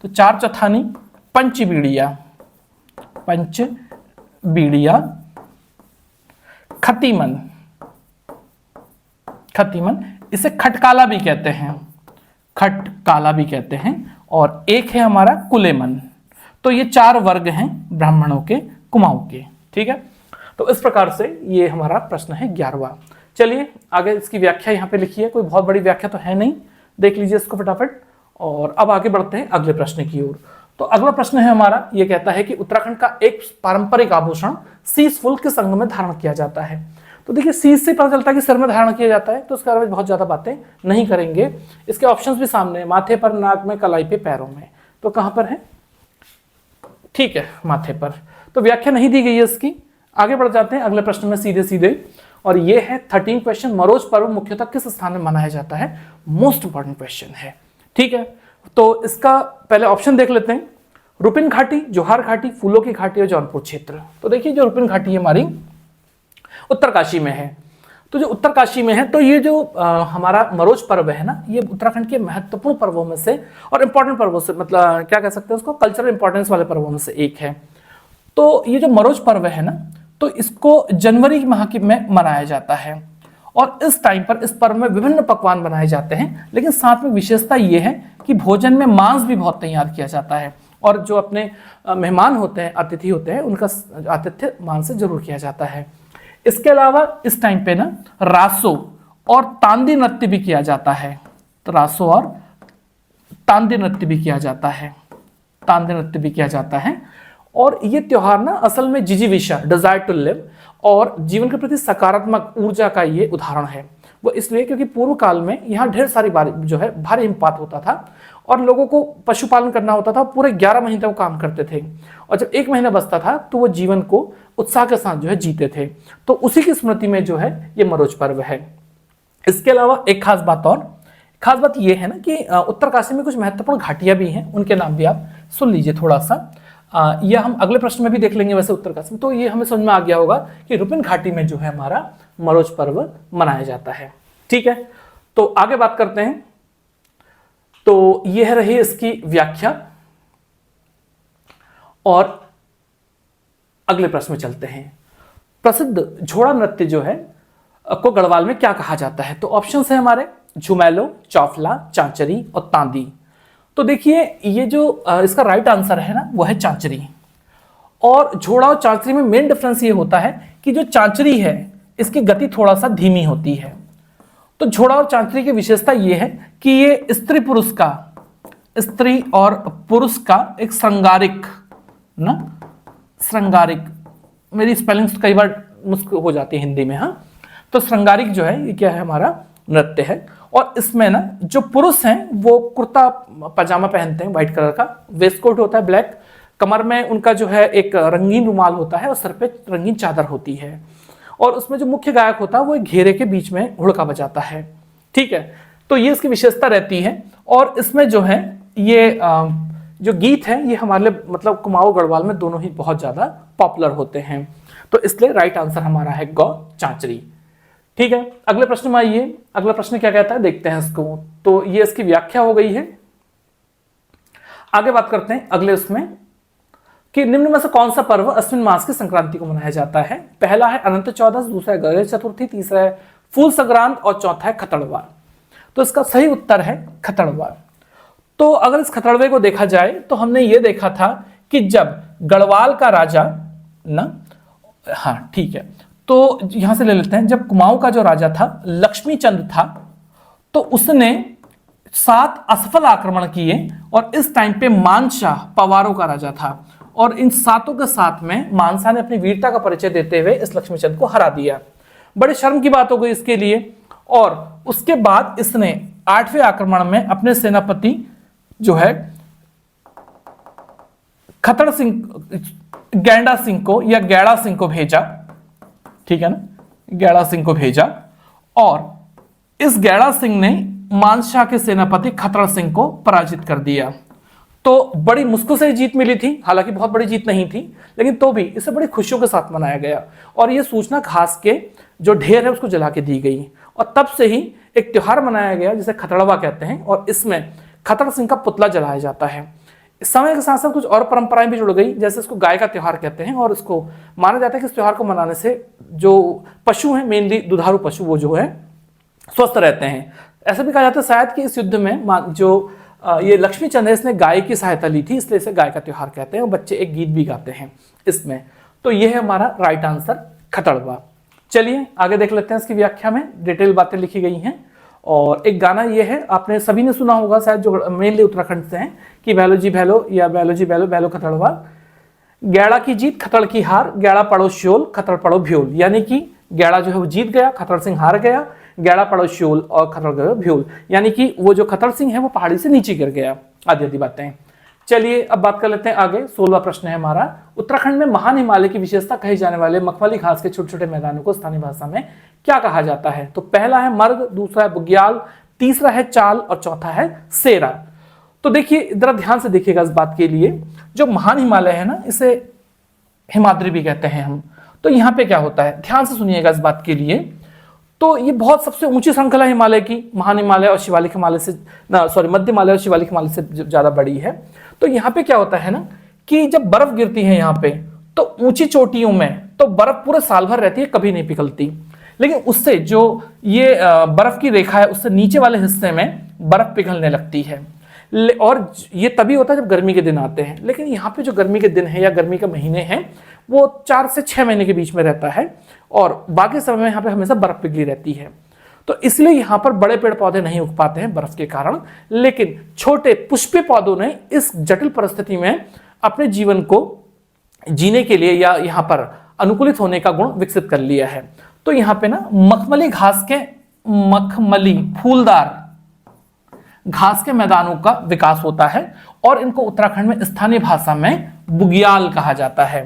तो 4 चौथानी, पंचबीड़िया, पंचबीड़िया, खतीमन, खतीमन, इसे खटकाला भी कहते हैं, खटकाला भी कहते हैं। और एक है हमारा कुलेमन। तो ये 4 वर्ग हैं ब्राह्मणों के, कुमाऊं के, ठीक है। तो इस प्रकार से ये हमारा प्रश्न है 11वां। चलिए आगे इसकी व्याख्या यहाँ पे लिखी है, कोई बहुत बड़ी व्याख्या तो है नहीं, देख लीजिए इसको फटाफट। और अब आगे बढ़ते हैं अगले प्रश्न की ओर। तो अगला प्रश्न है हमारा, ये कहता है कि उत्तराखंड का एक पारंपरिक आभूषण शीश फूल के संग में धारण किया जाता है। तो देखिए शीश से पता चलता है कि सिर में धारण किया जाता है, तो इसके बारे में बहुत ज्यादा बातें नहीं करेंगे। इसके ऑप्शंस भी सामने, माथे पर, नाक में, कलाई पे, पैरों में। तो कहां पर है, ठीक है, माथे पर। तो व्याख्या नहीं दी गई है इसकी। आगे बढ़ जाते हैं अगले प्रश्न में सीधे सीधे, और ये है 13 क्वेश्चन, मरोज पर्व मुख्यतः किस स्थान में मनाया जाता है। मोस्ट इंपॉर्टेंट क्वेश्चन है, ठीक है। तो इसका पहले ऑप्शन देख लेते हैं, रुपिन घाटी, जोहार घाटी, फूलों की घाटी और जौनपुर क्षेत्र। तो देखिए जो रुपिन घाटी हमारी उत्तरकाशी में है। तो जो उत्तरकाशी में है, तो ये जो हमारा मरोज पर्व है ना, ये उत्तराखंड के महत्वपूर्ण पर्वों में से और इंपॉर्टेंट पर्वों से, मतलब क्या कह सकते हैं उसको, कल्चरल इंपॉर्टेंस वाले पर्वों में से एक है। तो ये जो मरोज पर्व है ना, तो इसको जनवरी माह में मनाया जाता है। और इस टाइम पर इस पर्व में विभिन्न पकवान बनाए जाते हैं, लेकिन साथ में विशेषता ये है कि भोजन में मांस भी बहुत तैयार किया जाता है। और जो अपने मेहमान होते हैं, अतिथि होते हैं, उनका आतिथ्य मांस से जरूर किया जाता है। इसके अलावा इस टाइम पे ना रासो और तांदी नृत्य भी किया जाता है। तो रासो और तांदी नृत्य भी किया जाता है, तांदी नृत्य भी किया जाता है। और ये त्योहार ना असल में जिजीविषा, डिजायर टू लिव, और जीवन के प्रति सकारात्मक ऊर्जा का ये उदाहरण है। वो इसलिए क्योंकि पूर्व काल में यहाँ ढेर सारी जो है भारी हिमपात होता था, और लोगों को पशुपालन करना होता था। पूरे 11 महीने वो काम करते थे, और जब 1 महीना बचता था तो वो जीवन को उत्साह के साथ जो है जीते थे। तो उसी की स्मृति में जो है ये मरोज पर्व है। इसके अलावा एक खास बात और, खास बात ये है ना कि उत्तरकाशी में कुछ महत्वपूर्ण घाटियां भी हैं, उनके नाम भी आप सुन लीजिए थोड़ा सा। यह हम अगले प्रश्न में भी देख लेंगे वैसे उत्तरकाशी में। तो ये हमें समझ में आ गया होगा कि रुपिन घाटी में जो है हमारा मरोज पर्व मनाया जाता है, ठीक है। तो आगे बात करते हैं। तो यह रही इसकी व्याख्या, और अगले प्रश्न में चलते हैं। प्रसिद्ध झोड़ा नृत्य जो है को गढ़वाल में क्या कहा जाता है। तो ऑप्शन है हमारे झुमैलो, चौफला, चांचरी और तांदी। तो देखिए ये जो इसका राइट आंसर है ना वो है चांचरी। और झोड़ा और चांचरी में मेन डिफरेंस ये होता है कि जो चांचरी है इसकी गति थोड़ा सा धीमी होती है। तो झोड़ा और चांचरी की विशेषता ये है कि ये स्त्री और पुरुष का एक श्रृंगारिक ना, श्रृंगारिक, मेरी स्पेलिंग्स कई बार मुश्किल हो जाती है हिंदी में, हाँ। तो श्रृंगारिक जो है ये क्या है, हमारा नृत्य है। और इसमें ना जो पुरुष हैं वो कुर्ता पजामा पहनते हैं व्हाइट कलर का, वेस्ट कोट होता है ब्लैक, कमर में उनका जो है एक रंगीन रुमाल होता है और सर पे रंगीन चादर होती है। और उसमें जो मुख्य गायक होता है वो एक घेरे के बीच में हुड़का बजाता है, ठीक है। तो ये इसकी विशेषता रहती है। और इसमें जो है ये जो गीत है ये हमारे लिए मतलब कुमाऊं गढ़वाल में दोनों ही बहुत ज्यादा पॉपुलर होते हैं। तो इसलिए राइट आंसर हमारा है गौ चांचरी, ठीक है। अगले प्रश्न में आइए, अगला प्रश्न क्या कहता है देखते हैं इसको। तो ये इसकी व्याख्या हो गई है। आगे बात करते हैं अगले उसमें कि निम्न में से कौन सा पर्व अश्विन मास की संक्रांति को मनाया जाता है। पहला है अनंत चौदस, दूसरा है गणेश चतुर्थी, तीसरा है फूल संक्रांत और चौथा है खतड़वा। तो इसका सही उत्तर है खतड़वा। तो अगर इस खतड़वे को देखा जाए तो हमने ये देखा था कि जब गढ़वाल का राजा ना, हाँ ठीक है, तो यहां से ले लेते हैं, जब कुमाऊं का जो राजा था लक्ष्मी चंद था तो उसने 7 असफल आक्रमण किए और इस टाइम पे मानशाह पवारों का राजा था और इन 7 के साथ में मानसा ने अपनी वीरता का परिचय देते हुए इस लक्ष्मीचंद को हरा दिया। बड़े शर्म की बात हो गई इसके लिए। और उसके बाद इसने 8वें आक्रमण में अपने सेनापति जो है खतड़ सिंह, गैंडा सिंह को या गैड़ा सिंह को भेजा, ठीक है ना, गैड़ा सिंह को भेजा। और इस गैड़ा सिंह ने मानशाह के सेनापति खतड़ सिंह को पराजित कर दिया। तो बड़ी मुश्किल से जीत मिली थी, हालांकि बहुत बड़ी जीत नहीं थी, लेकिन तो भी इसे बड़ी खुशियों के साथ मनाया गया। और यह सूचना घास के जो ढेर है उसको जला के दी गई और तब से ही एक त्योहार मनाया गया जिसे खतड़वा कहते हैं और इसमें खतड़ सिंह का पुतला जलाया जाता है। इस समय के साथ साथ कुछ और परंपराएं भी जुड़ गई, जैसे इसको गाय का त्योहार कहते हैं और इसको माना जाता है कि इस त्योहार को मनाने से जो पशु हैं, मेनली दुधारू पशु, वो जो है स्वस्थ रहते हैं। ऐसा भी कहा जाता है शायद कि इस युद्ध में जो ये लक्ष्मी चंद है इसने गाय की सहायता ली थी, इसलिए इसे गाय का त्योहार कहते हैं और बच्चे एक गीत भी गाते हैं इसमें। तो ये है हमारा राइट आंसर खतड़वा। चलिए आगे देख लेते हैं, इसकी व्याख्या में डिटेल बातें लिखी गई हैं। और एक गाना ये है, आपने सभी ने सुना होगा शायद, जो मेनली उत्तराखंड से हैं, कि भैलो जी भैलो या भैलो जी भैलो भैलो खतड़वा, गैड़ा की जीत खतड़ की हार, गैड़ा पड़ो श्योल खतड़ पड़ो भ्योल। यानी कि गैड़ा जो है वो जीत गया, खतड़ सिंह हार गया, गैड़ा पड़ो श्योल और खतड़ गए भ्योल, यानी कि वो जो खतड़ सिंह है वो पहाड़ी से नीचे गिर गया, आदि आदि बातें। चलिए अब बात कर लेते हैं आगे। 16वां प्रश्न है हमारा, उत्तराखंड में महान हिमालय की विशेषता कहे जाने वाले मखमली घास के छोटे छोटे मैदानों को स्थानीय भाषा में क्या कहा जाता है। तो पहला है मर्ग, दूसरा है बुग्याल, तीसरा है चाल और चौथा है सेरा। तो देखिए जरा ध्यान से देखिएगा इस बात के लिए, जो महान हिमालय है ना इसे हिमाद्री भी कहते हैं हम। तो यहाँ पे क्या होता है, ध्यान से सुनिएगा इस बात के लिए। तो ये बहुत सबसे ऊंची श्रृंखला हिमालय की, महान हिमालय और शिवालिक हिमालय से मध्य हिमालय और शिवालिक हिमालय से ज्यादा बड़ी है। तो यहाँ पे क्या होता है ना कि जब बर्फ गिरती है यहाँ पे तो ऊंची चोटियों में तो बर्फ पूरे साल भर रहती है, कभी नहीं पिघलती। लेकिन उससे जो ये बर्फ की रेखा है उससे नीचे वाले हिस्से में बर्फ पिघलने लगती है और ये तभी होता है जब गर्मी के दिन आते हैं। लेकिन यहाँ पे जो गर्मी के दिन है या गर्मी के महीने हैं वो 4 से 6 महीने के बीच में रहता है और बाकी समय में यहाँ पे हमेशा बर्फ पिघली रहती है। तो इसलिए यहाँ पर बड़े पेड़ पौधे नहीं उग पाते हैं बर्फ के कारण, लेकिन छोटे पुष्पीय पौधों ने इस जटिल परिस्थिति में अपने जीवन को जीने के लिए या यहाँ पर अनुकूलित होने का गुण विकसित कर लिया है। तो यहाँ पे ना मखमली फूलदार घास के मैदानों का विकास होता है और इनको उत्तराखंड में स्थानीय भाषा में बुग्याल कहा जाता है।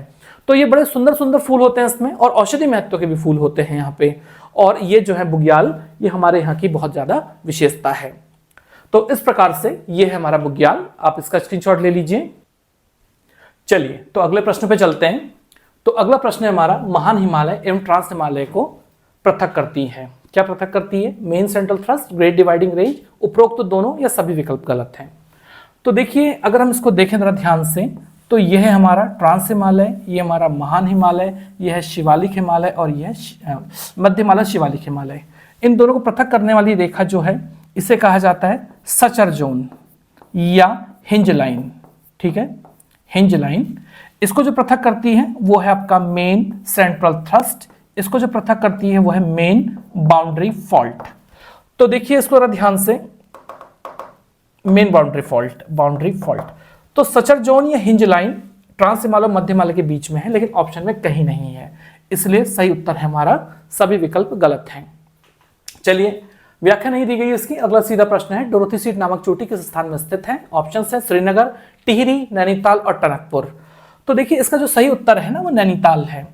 तो ये बड़े सुंदर सुंदर फूल होते हैं इसमें और औषधि महत्व के भी फूल होते हैं यहाँ पे। और ये जो है बुग्याल, ये हमारे यहाँ की बहुत ज्यादा विशेषता है। तो इस प्रकार से ये है हमारा बुग्याल, आप इसका स्क्रीनशॉट ले लीजिए। चलिए तो अगले प्रश्न पे चलते हैं। तो अगला प्रश्न है हमारा, महान हिमालय एवं ट्रांस हिमालय को पृथक करती है। क्या पृथक करती है? Main central thrust, great dividing range, उपरोक्त तो दोनों या सभी विकल्प गलत हैं। तो देखिए अगर हम इसको देखें जरा ध्यान से तो यह है हमारा ट्रांस हिमालय, ये हमारा महान हिमालय, यह है शिवालिक हिमालय और यह है मध्य हिमालय शिवालिक हिमालय। इन दोनों को पृथक करने वाली रेखा जो है इसे कहा जाता है सचर जोन। या हिंज लाइन, ठीक है, हिंज लाइन। इसको जो पृथक करती है वो है आपका मेन सेंट्रल थ्रस्ट, इसको जो पृथक करती है वो है मेन बाउंड्री फॉल्ट। तो देखिए इसको जरा ध्यान से, मेन बाउंड्री फॉल्ट। तो सचर जोन या हिंज लाइन ट्रांसहिमालय मध्यमालय के बीच में है, लेकिन ऑप्शन में कहीं नहीं है, इसलिए सही उत्तर है हमारा, सभी विकल्प गलत हैं। चलिए, व्याख्या नहीं दी गई इसकी, अगला सीधा प्रश्न है, डोरोथी सीट नामक चोटी किस स्थान में स्थित है? ऑप्शन है श्रीनगर, टिहरी, नैनीताल और टनकपुर। तो देखिए इसका जो सही उत्तर है ना वो नैनीताल है।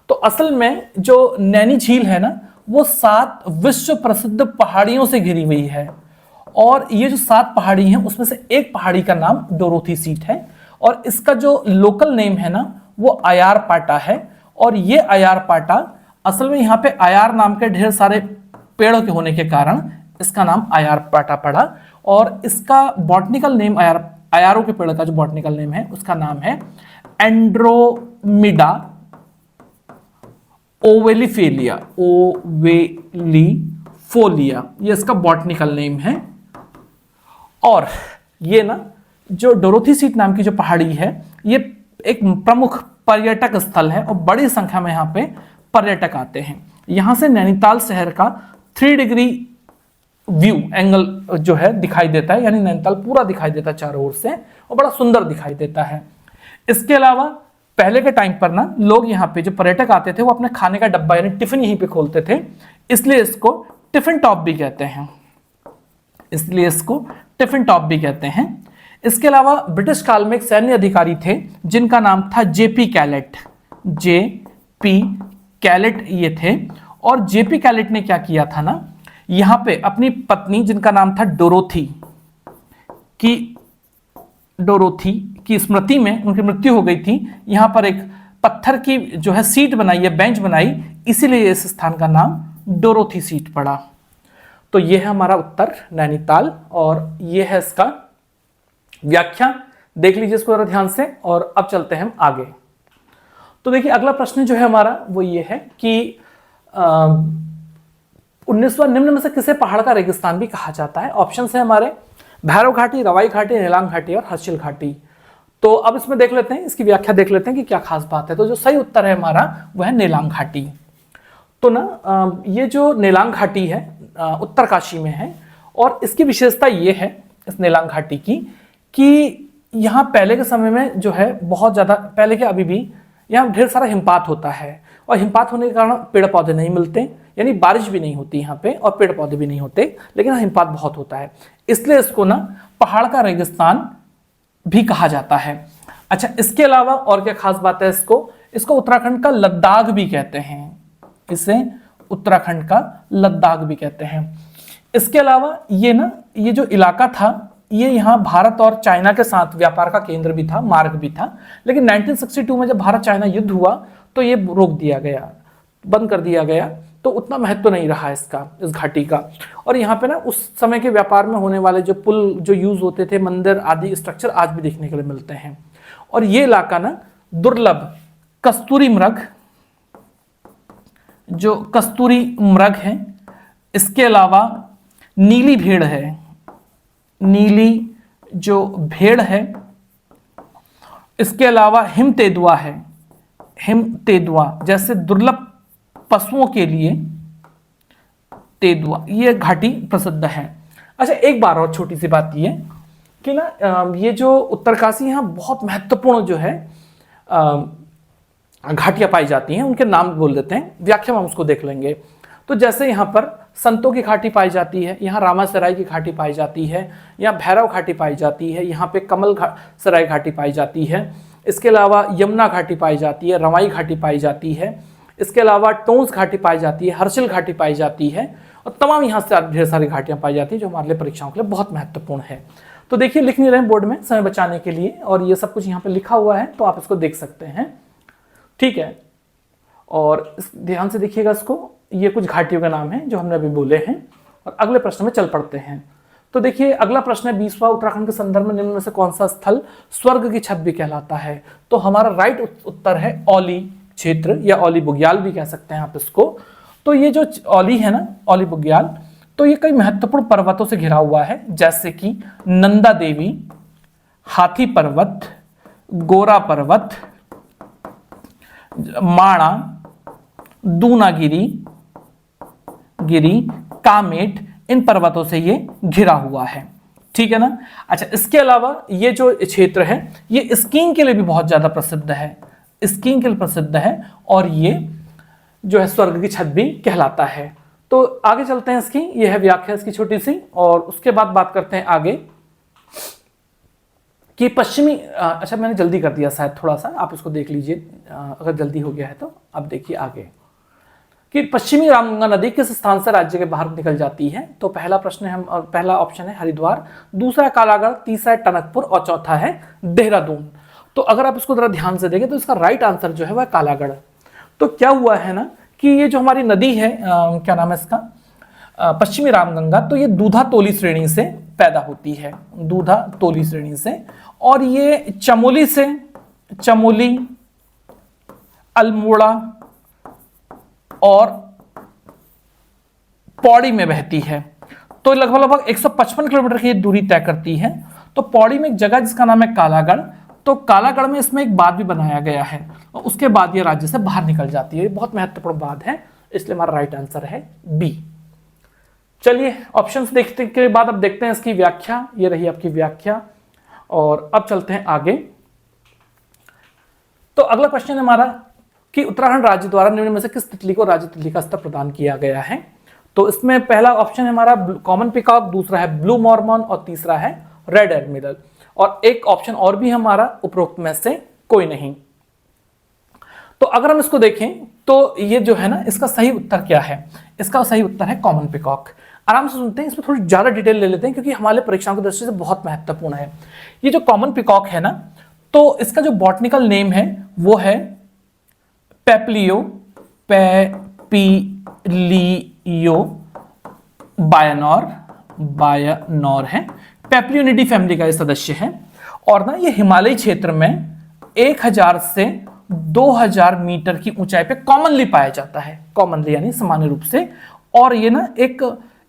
तो असल में जो नैनी झील है ना वो 7 विश्व प्रसिद्ध पहाड़ियों से घिरी हुई है, और ये जो 7 पहाड़ी हैं उसमें से एक पहाड़ी का नाम डोरोथी सीट है, और इसका जो लोकल नेम है ना वो आयार पाटा है। और ये आयार पाटा असल में यहाँ पे आयार नाम के ढेर सारे पेड़ों के होने के कारण इसका नाम आयार पाटा पड़ा, और इसका बॉटनिकल नेम आयारों के पेड़ का जो बॉटनिकल नेम है उसका नाम है एंड्रोमिडा ओवेलिफोलिया, ये इसका बॉटनिकल नेम है। और ये ना जो डोरोथी सीट नाम की जो पहाड़ी है ये एक प्रमुख पर्यटक स्थल है, और बड़ी संख्या में यहाँ पे पर्यटक आते हैं। यहाँ से नैनीताल शहर का 3 डिग्री व्यू एंगल जो है दिखाई देता है, यानी नैनीताल पूरा दिखाई देता है चारों ओर से, और बड़ा सुंदर दिखाई देता है। इसके अलावा पहले के टाइम पर ना लोग यहाँ पे जो पर्यटक आते थे वो अपने खाने का डब्बा यानी टिफिन यहीं पे खोलते थे, इसलिए इसको टिफिन टॉप भी कहते हैं, इसके अलावा ब्रिटिश काल में एक सैन्य अधिकारी थे जिनका नाम था जेपी कैलेट ये थे। और जेपी कैलेट ने क्या किया था ना, यहां पे अपनी पत्नी जिनका नाम था डोरोथी की स्मृति में, उनकी मृत्यु हो गई थी, यहां पर एक पत्थर की जो है सीट बनाई है, बेंच बनाई, इसीलिए इस स्थान का नाम डोरोथी सीट पड़ा। तो यह है हमारा उत्तर नैनीताल, और यह है इसका व्याख्या। देख लीजिए इसको जरा ध्यान से, और अब चलते हैं हम आगे। तो देखिए अगला प्रश्न जो है हमारा वो ये है कि 19वां निम्न में से किसे पहाड़ का रेगिस्तान भी कहा जाता है? ऑप्शन है हमारे भैरव घाटी, रवाई घाटी, नीलांग घाटी और हर्षिल घाटी। तो अब इसमें देख लेते हैं, इसकी व्याख्या देख लेते हैं कि क्या खास बात है। तो जो सही उत्तर है हमारा वह है नीलांग घाटी। तो ना ये जो नीलांग घाटी है उत्तरकाशी में है, और इसकी विशेषता ये है इस नीलांग घाटी की कि यहाँ पहले के समय में जो है बहुत ज़्यादा, पहले के अभी भी यहाँ ढेर सारा हिमपात होता है, और हिमपात होने के कारण पेड़ पौधे नहीं मिलते, यानी बारिश भी नहीं होती यहाँ पे और पेड़ पौधे भी नहीं होते, लेकिन हिमपात बहुत होता है, इसलिए इसको ना पहाड़ का रेगिस्तान भी कहा जाता है। अच्छा, इसके अलावा और क्या खास बात है, इसको उत्तराखंड का लद्दाख भी कहते हैं, इसे उत्तराखंड का लद्दाख भी कहते हैं। इसके अलावा ये जो इलाका था ये यहाँ भारत और चाइना के साथ व्यापार का केंद्र भी था, मार्ग भी था, लेकिन 1962 में जब भारत चाइना युद्ध हुआ तो ये रोक दिया गया, बंद कर दिया गया, तो उतना महत्व नहीं रहा इसका, इस घाटी का। और यहाँ पे ना उस समय के व्यापार में होने वाले जो पुल जो यूज होते थे, मंदिर आदि स्ट्रक्चर आज भी देखने के लिए मिलते हैं। और ये इलाका ना दुर्लभ कस्तूरी मृग है, इसके अलावा नीली भेड़ है, नीली जो भेड़ है, इसके अलावा हिम तेंदुआ जैसे दुर्लभ पशुओं के लिए तेंदुआ, ये घाटी प्रसिद्ध है। अच्छा, एक बार और छोटी सी बात ये कि ना ये जो उत्तरकाशी यहाँ बहुत महत्वपूर्ण जो है घाटियां पाई जाती हैं, उनके नाम बोल देते हैं, व्याख्या में हम उसको देख लेंगे। तो जैसे यहाँ पर संतों की घाटी पाई जाती है, यहाँ रामासराय की घाटी पाई जाती है, यहाँ भैरव घाटी पाई जाती है, यहाँ पे कमल सराय घाटी पाई जाती है, इसके अलावा यमुना घाटी पाई जाती है, रवाई घाटी पाई जाती है, इसके अलावा टोंस घाटी पाई जाती है, हर्षिल घाटी पाई जाती है, और तमाम यहाँ से ढेर सारी घाटियाँ पाई जाती हैं जो हमारे लिए परीक्षाओं के लिए बहुत महत्वपूर्ण है। तो देखिए लिख नहीं रहे बोर्ड में समय बचाने के लिए, और ये सब कुछ यहाँ पे लिखा हुआ है तो आप इसको देख सकते हैं, ठीक है। और ध्यान से देखिएगा इसको, ये कुछ घाटियों के नाम हैं जो हमने अभी बोले हैं, और अगले प्रश्न में चल पड़ते हैं। तो देखिए अगला प्रश्न है 20वां, उत्तराखंड के संदर्भ में निम्न में से कौन सा स्थल स्वर्ग की छत भी कहलाता है? तो हमारा राइट उत्तर है औली क्षेत्र, या औली बुग्याल भी कह सकते हैं आप इसको। तो ये जो औली है ना, औली बुग्याल, तो ये कई महत्वपूर्ण पर्वतों से घिरा हुआ है, जैसे कि नंदा देवी, हाथी पर्वत, गोरा पर्वत, माणा, दूनागिरी गिरी, कामेट, इन पर्वतों से ये घिरा हुआ है। ठीक है ना। अच्छा, इसके अलावा ये जो क्षेत्र है ये स्कीइंग के लिए भी बहुत ज्यादा प्रसिद्ध है, स्कीइंग के लिए प्रसिद्ध है, और ये जो है स्वर्ग की छत भी कहलाता है। तो आगे चलते हैं इसकी, ये है व्याख्या इसकी छोटी सी, और उसके बाद बात करते हैं आगे कि पश्चिमी अच्छा मैंने जल्दी कर दिया शायद थोड़ा सा, आप इसको देख लीजिए अगर जल्दी हो गया है तो। अब देखिए आगे कि पश्चिमी रामगंगा नदी किस स्थान से राज्य के बाहर निकल जाती है। तो पहला प्रश्न है, पहला ऑप्शन है हरिद्वार, दूसरा है कालागढ़, तीसरा है टनकपुर और चौथा है देहरादून। तो अगर आप इसको जरा ध्यान से देखें तो इसका राइट आंसर जो है वह कालागढ़। तो क्या हुआ है ना कि ये जो हमारी नदी है क्या नाम है इसका, पश्चिमी रामगंगा, तो ये दूधा तोली श्रेणी से पैदा होती है, दूधा तोली श्रेणी से, और ये चमोली से, चमोली, अल्मोड़ा और पौड़ी में बहती है। तो लगभग 155 किलोमीटर की दूरी तय करती है। तो पौड़ी में एक जगह जिसका नाम है कालागढ़, तो कालागढ़ में इसमें एक बांध भी बनाया गया है, और उसके बाद ये राज्य से बाहर निकल जाती है। ये बहुत महत्वपूर्ण बात है, इसलिए हमारा राइट आंसर है बी। चलिए ऑप्शंस देखने के बाद अब देखते हैं इसकी व्याख्या। ये रही आपकी व्याख्या, और अब चलते हैं आगे। तो अगला क्वेश्चन है हमारा कि उत्तराखंड राज्य द्वारा निम्न में से किस तितली को राज्य तितली का स्तर प्रदान किया गया है। तो इसमें पहला ऑप्शन है हमारा कॉमन पिकॉक, दूसरा है ब्लू मॉर्मॉन और तीसरा है रेड एडमिरल, और एक ऑप्शन और भी हमारा उपरोक्त में से कोई नहीं। तो अगर हम इसको देखें तो ये जो है ना, इसका सही उत्तर क्या है, इसका सही उत्तर है कॉमन पिकॉक। आराम से सुनते हैं, इसमें थोड़ी ज्यादा डिटेल ले लेते हैं क्योंकि हमारे परीक्षाओं की दृष्टि से बहुत महत्वपूर्ण है। ये जो कॉमन पिकॉक है ना, तो इसका जो बॉटनिकल नेम है वो है पेप्लियो बायनोर है, पेप्लियोनिडी फैमिली का ये सदस्य है। और ना ये हिमालयी क्षेत्र में 1000 से 2000 मीटर की ऊंचाई पे कॉमनली पाया जाता है, कॉमनली यानी सामान्य रूप से। और ये ना एक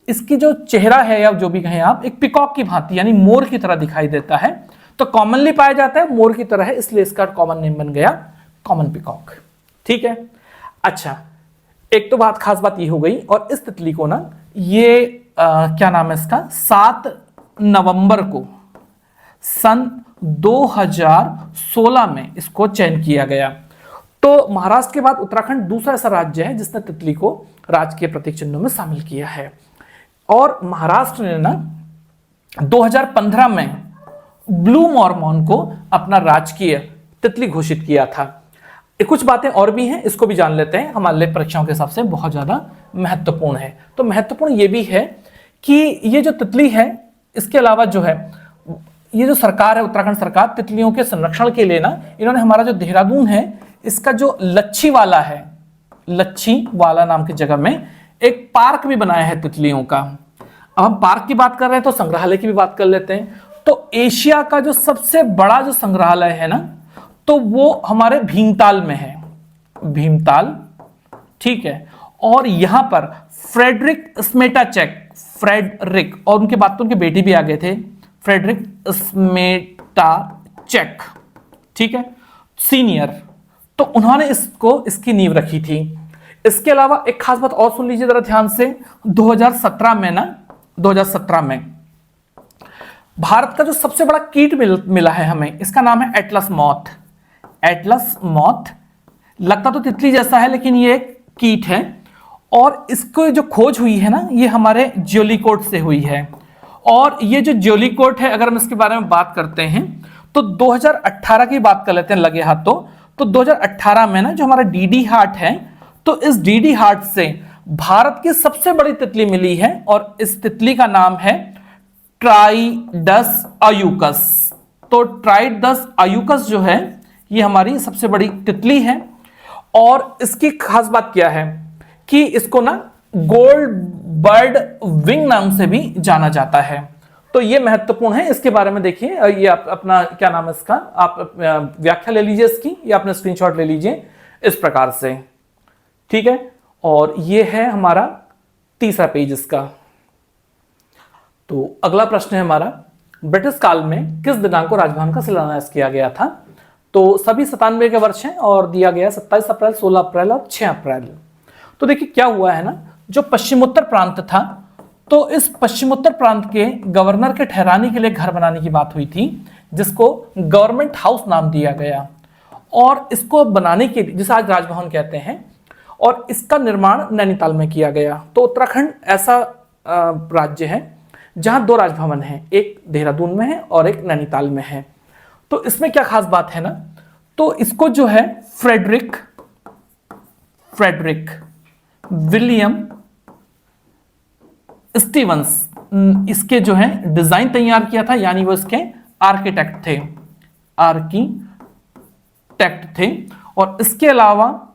इसकी जो चेहरा है या जो भी कहें आप, एक पिकॉक की भांति यानी मोर की तरह दिखाई देता है। तो कॉमनली पाया जाता है, मोर की तरह है, इसलिए इसका कॉमन नेम बन गया कॉमन पिकॉक। ठीक है। अच्छा, एक तो खास बात ये हो गई, और इस तितली को ना ये क्या नाम है इसका, 7 नवंबर को सन 2016 में इसको चयन किया गया। तो महाराष्ट्र के बाद उत्तराखंड दूसरा ऐसा राज्य है जिसने तितली को राज्य के प्रतीक चिन्हों में शामिल किया है। और महाराष्ट्र ने ना 2015 में ब्लू मॉर्मॉन को अपना राजकीय तितली घोषित किया था। कुछ बातें और भी हैं, इसको भी जान लेते हैं, हमारे लिए परीक्षाओं के हिसाब से बहुत ज्यादा महत्वपूर्ण है। तो महत्वपूर्ण ये भी है कि ये जो तितली है, इसके अलावा जो है ये जो सरकार है, उत्तराखंड सरकार, तितलियों के संरक्षण के लिए ना इन्होंने हमारा जो देहरादून है, इसका जो लच्छी वाला है, लच्छी वाला नाम की जगह में एक पार्क भी बनाया है तितलियों का। अब हम पार्क की बात कर रहे हैं तो संग्रहालय की भी बात कर लेते हैं। तो एशिया का जो सबसे बड़ा जो संग्रहालय है ना, तो वो हमारे भीमताल में है, भीमताल। ठीक है। और यहां पर फ्रेडरिक स्मेटाचेक, फ्रेडरिक, और उनके बाद तो उनके बेटे भी आ गए थे, फ्रेडरिक स्मेटाचेक, ठीक है, सीनियर। तो उन्होंने इसकी नींव रखी थी। इसके अलावा एक खास बात और सुन लीजिए जरा ध्यान से, 2017 में ना, 2017 में भारत का जो सबसे बड़ा कीट मिला है हमें, इसका नाम है एटलस मॉथ। एटलस मॉथ लगता तो तितली जैसा है, लेकिन ये एक कीट है। और इसको जो खोज हुई है ना, ये हमारे ज्योलिकोट से हुई है। और ये जो ज्योलिकोट है, अगर हम इसके बारे में बात करते हैं तो 2018 की बात कर लेते हैं लगे हाथों। तो 2018 में ना जो हमारा डीडी हार्ट है, तो इस डीडी हार्ट से भारत की सबसे बड़ी तितली मिली है, और इस तितली का नाम है ट्राइडस अयूकस। तो ट्राइडस अयूकस जो है ये हमारी सबसे बड़ी तितली है। और इसकी खास बात क्या है कि इसको ना गोल्ड बर्ड विंग नाम से भी जाना जाता है। तो ये महत्वपूर्ण है, इसके बारे में देखिए। ये अपना क्या नाम है इसका, आप व्याख्या ले लीजिए इसकी, या अपने स्क्रीनशॉट ले लीजिए इस प्रकार से। ठीक है। और ये है हमारा तीसरा पेज इसका। तो अगला प्रश्न है हमारा, ब्रिटिश काल में किस दिनांक को राजभवन का शिलान्यास किया गया था? तो सभी 97 के वर्ष हैं और दिया गया 27 अप्रैल, 16 अप्रैल और 6 अप्रैल। तो देखिए क्या हुआ है ना, जो पश्चिमोत्तर प्रांत था, तो इस पश्चिमोत्तर प्रांत के गवर्नर के ठहराने के लिए घर बनाने की बात हुई थी, जिसको गवर्नमेंट हाउस नाम दिया गया। और इसको बनाने के लिए, जिसे आज राजभवन कहते हैं, और इसका निर्माण नैनीताल में किया गया। तो उत्तराखंड ऐसा राज्य है जहां 2 राजभवन हैं, एक देहरादून में है और एक नैनीताल में है। तो इसमें क्या खास बात है ना, तो इसको जो है फ्रेडरिक विलियम स्टीवंस इसके जो है डिजाइन तैयार किया था, यानी वो इसके आर्किटेक्ट थे। और इसके अलावा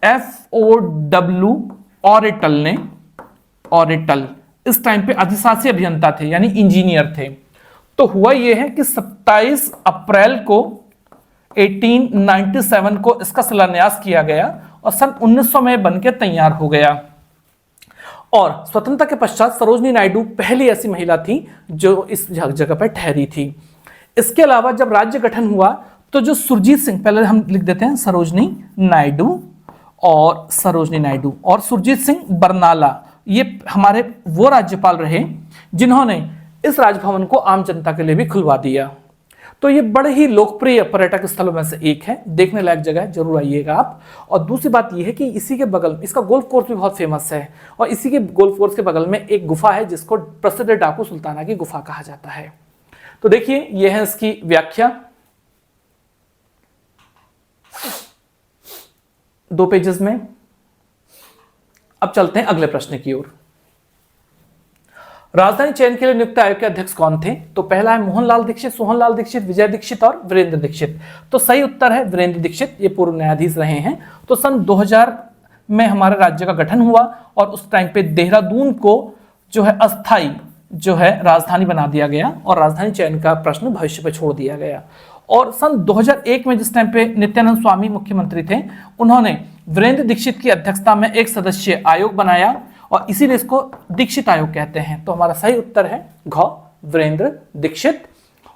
FOW ऑरेटल इस टाइम पे अधिशासी अभियंता थे, यानी इंजीनियर थे। तो हुआ यह है कि 27 अप्रैल को 1897 को इसका शिलान्यास किया गया और सन 1900 में बनकर तैयार हो गया। और स्वतंत्रता के पश्चात सरोजनी नायडू पहली ऐसी महिला थी जो इस जगह पर ठहरी थी। इसके अलावा जब राज्य गठन हुआ तो जो सुरजीत सिंह, पहले हम लिख देते हैं सरोजनी नायडू और सुरजीत सिंह बरनाला, ये हमारे वो राज्यपाल रहे जिन्होंने इस राजभवन को आम जनता के लिए भी खुलवा दिया। तो ये बड़े ही लोकप्रिय पर्यटक स्थलों में से एक है, देखने लायक जगह है, जरूर आइएगा आप। और दूसरी बात ये है कि इसी के बगल, इसका गोल्फ कोर्स भी बहुत फेमस है, और इसी के गोल्फ कोर्स के बगल में एक गुफा है जिसको प्रसिद्ध डाकू सुल्ताना की गुफा कहा जाता है। तो देखिए यह है इसकी व्याख्या, 2 पेजेस में। अब चलते हैं अगले प्रश्न की ओर। राजधानी चयन के लिए नियुक्त आयोग के अध्यक्ष कौन थे? तो पहला है मोहनलाल दीक्षित, सोहनलाल दीक्षित, विजय दीक्षित और वीरेंद्र दीक्षित। तो सही उत्तर है वीरेंद्र दीक्षित, ये पूर्व न्यायाधीश रहे हैं। तो सन 2000 में हमारे राज्य का गठन हुआ और उस टाइम पे देहरादून को जो है अस्थाई जो है राजधानी बना दिया गया और राजधानी चयन का प्रश्न भविष्य पे छोड़ दिया गया। और सन 2001 में जिस टाइम पे नित्यानंद स्वामी मुख्यमंत्री थे, उन्होंने वीरेंद्र दीक्षित की अध्यक्षता में एक सदस्यीय आयोग बनाया और इसीलिए इसको दीक्षित आयोग कहते हैं। तो हमारा सही उत्तर है घ, वीरेंद्र दीक्षित।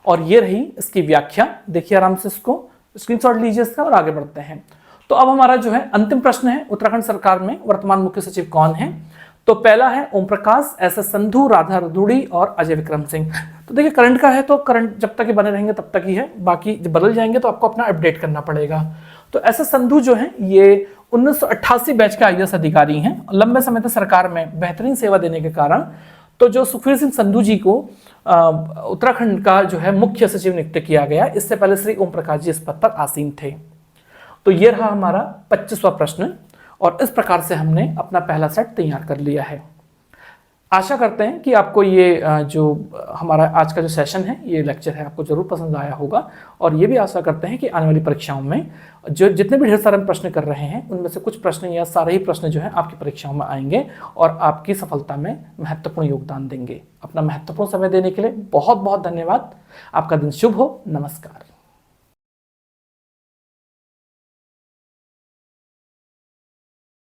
और ये रही इसकी व्याख्या, देखिए आराम से इसको स्क्रीनशॉट लीजिए इसका और आगे बढ़ते हैं। तो अब हमारा जो है अंतिम प्रश्न है, उत्तराखंड सरकार में वर्तमान मुख्य सचिव कौन है? तो पहला है ओम प्रकाश, SS संधू, राधा रतूड़ी और अजय विक्रम सिंह। तो देखिए करंट का है तो करंट जब तक ये बने रहेंगे तब तक ही है, बाकी जब बदल जाएंगे तो आपको अपना अपडेट करना पड़ेगा। तो SS संधू जो है ये 1988 बैच के IAS अधिकारी हैं। लंबे समय तक सरकार में बेहतरीन सेवा देने के कारण तो जो सुखवीर सिंह संधू जी को उत्तराखंड का जो है मुख्य सचिव नियुक्त किया गया, इससे पहले श्री ओम प्रकाश जी इस पद पर आसीन थे। तो ये रहा हमारा 25वां प्रश्न और इस प्रकार से हमने अपना पहला सेट तैयार कर लिया है। आशा करते हैं कि आपको ये जो हमारा आज का जो सेशन है, ये लेक्चर है, आपको जरूर पसंद आया होगा। और ये भी आशा करते हैं कि आने वाली परीक्षाओं में जो जितने भी ढेर सारे प्रश्न कर रहे हैं उनमें से कुछ प्रश्न या सारे ही प्रश्न जो है आपकी परीक्षाओं में आएंगे और आपकी सफलता में महत्वपूर्ण योगदान देंगे। अपना महत्वपूर्ण समय देने के लिए बहुत बहुत धन्यवाद। आपका दिन शुभ हो। नमस्कार।